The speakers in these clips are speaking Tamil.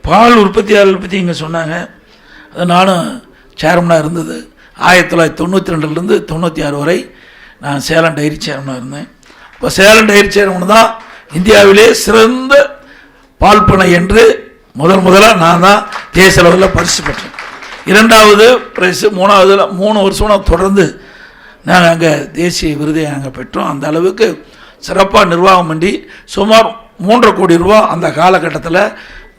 பால் உற்பத்தியாளர்கள் பற்றி இங்கே சொன்னாங்க. அது நானும் சேர்மனாக இருந்தது 1992லேருந்து 96 வரை நான் சேலம் டைரி சேர்மனாக இருந்தேன். இப்போ சேலம் டைரி சேர்மன் தான் இந்தியாவிலே சிறந்த பால் பண்ணை என்று முதலாக நான் தான் தேசிய அளவில் பரிசு பெற்றேன். 2வது பிரைஸு, 3 வருஷம் தொடர்ந்து நாங்கள் அங்கே தேசிய விருதை நாங்கள் பெற்றோம். அந்த அளவுக்கு சிறப்பாக நிர்வாகம் பண்ணி சுமார் 3.5 கோடி ரூபா அந்த காலகட்டத்தில்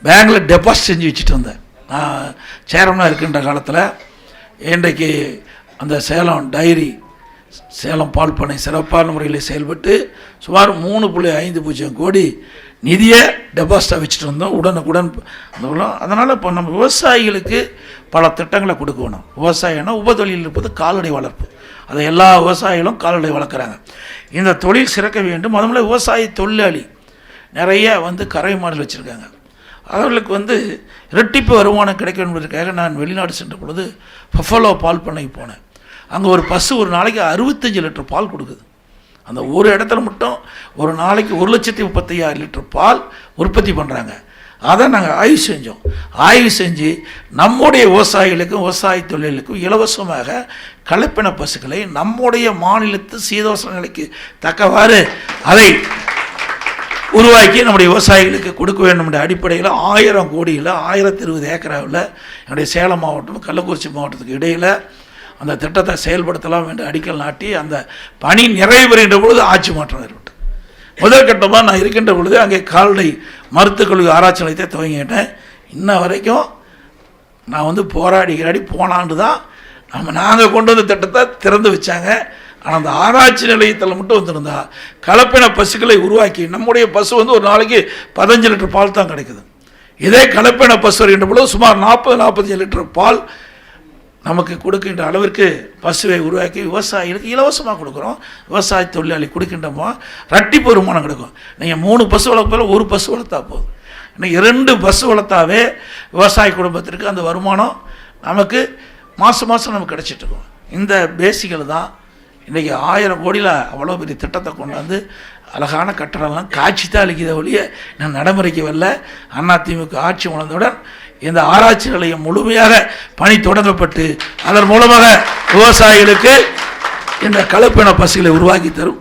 பேங்கில் டெபாசிட் செஞ்சு வச்சுட்டு வந்தேன். நான் சேர்மனாக இருக்கின்ற காலத்தில் இன்றைக்கு அந்த சேலம் பால் பண்ணை சிறப்பான முறையில் செயல்பட்டு சுமார் 3.50 கோடி நிதியை டெபாசிட்டாக வச்சுட்டு இருந்தோம் உடனுக்குடன். அதனால் இப்போ நம்ம விவசாயிகளுக்கு பல திட்டங்களை கொடுக்கணும். விவசாயம்னா உபத்தொழில் இருப்பது கால்நடை வளர்ப்பு. அதை எல்லா விவசாயிகளும் கால்நடை வளர்க்குறாங்க. இந்த தொழில் சிறக்க வேண்டும். முதல்ல விவசாய தொழிலாளி நிறைய கறவை மாடுகள் வச்சுருக்காங்க. அவர்களுக்கு இரட்டிப்பு வருமானம் கிடைக்கும் என்பதற்காக நான் வெளிநாடு சென்ற பொழுது பஃபலோ பால் பண்ணைக்கு போனேன். அங்கே ஒரு பசு ஒரு நாளைக்கு 65 லிட்டர் பால் கொடுக்குது. அந்த ஒரு இடத்துல மட்டும் ஒரு நாளைக்கு 1,35,000 லிட்டர் பால் உற்பத்தி பண்ணுறாங்க. அதை நாங்கள் ஆய்வு செஞ்சோம். ஆய்வு செஞ்சு நம்முடைய விவசாயிகளுக்கும் விவசாய தொழிலுக்கும் இலவசமாக கலப்பின பசுக்களை நம்முடைய மாநிலத்து சீதோஷண நிலைக்கு தக்கவாறு அதை உருவாக்கி நம்முடைய விவசாயிகளுக்கு கொடுக்க வேண்டும் என்ற அடிப்படையில் 1000 கோடியில் 1020 ஏக்கராவில் என்னுடைய சேலம் மாவட்டம் கள்ளக்குறிச்சி மாவட்டத்துக்கு இடையில் அந்த திட்டத்தை செயல்படுத்தலாம் என்று அடிக்கல் நாட்டி அந்த பணி நிறைவு பெறுகின்ற பொழுது ஆட்சி மாற்றம் ஏற்பட்டு முதல் கட்டமாக நான் இருக்கின்ற பொழுது அங்கே கால்நடை மருத்துவக் கல்வி ஆராய்ச்சி நிலையத்தை துவங்கிட்டேன். இன்ன வரைக்கும் நான் போராடி போனாண்டு தான் நாங்கள் கொண்டு வந்த திட்டத்தை திறந்து வச்சாங்க. ஆனால் அந்த ஆராய்ச்சி நிலையத்தில் மட்டும் வந்திருந்தா கலப்பின பசுக்களை உருவாக்கி நம்முடைய பசு ஒரு நாளைக்கு 15 லிட்டர் பால் தான் கிடைக்குது. இதே கலப்பின பசு வருகின்ற பொழுது சுமார் 40-45 லிட்டர் பால் நமக்கு கொடுக்கின்ற அளவிற்கு பசுவை உருவாக்கி விவசாயிகளுக்கு இலவசமாக கொடுக்குறோம். விவசாய தொழிலாளி கொடுக்கின்றமோ இரட்டிப்பு வருமானம் கிடைக்கும். நீங்கள் 3 பசு வளர்ப்பதில் 1 பசு வளர்த்தா போதும். இன்னைக்கு 2 பசு வளர்த்தாவே விவசாய குடும்பத்திற்கு அந்த வருமானம் நமக்கு மாதம் நமக்கு கிடைச்சிட்ருக்கோம். இந்த பேசிக்கில் தான் இன்றைக்கி 1000 கோடியில் அவ்வளோ பெரிய திட்டத்தை கொண்டாந்து அழகான கட்டடம்லாம் காட்சி தான் அளிக்கிற ஒழிய நான் நடைமுறைக்கு வரல. அதிமுக ஆட்சி வளர்ந்தவுடன் இந்த ஆராய்ச்சி நிலையம் முழுமையாக பணி தொடங்கப்பட்டு அதன் மூலமாக விவசாயிகளுக்கு இந்த கலப்பின பசுகளை உருவாக்கி தரும்.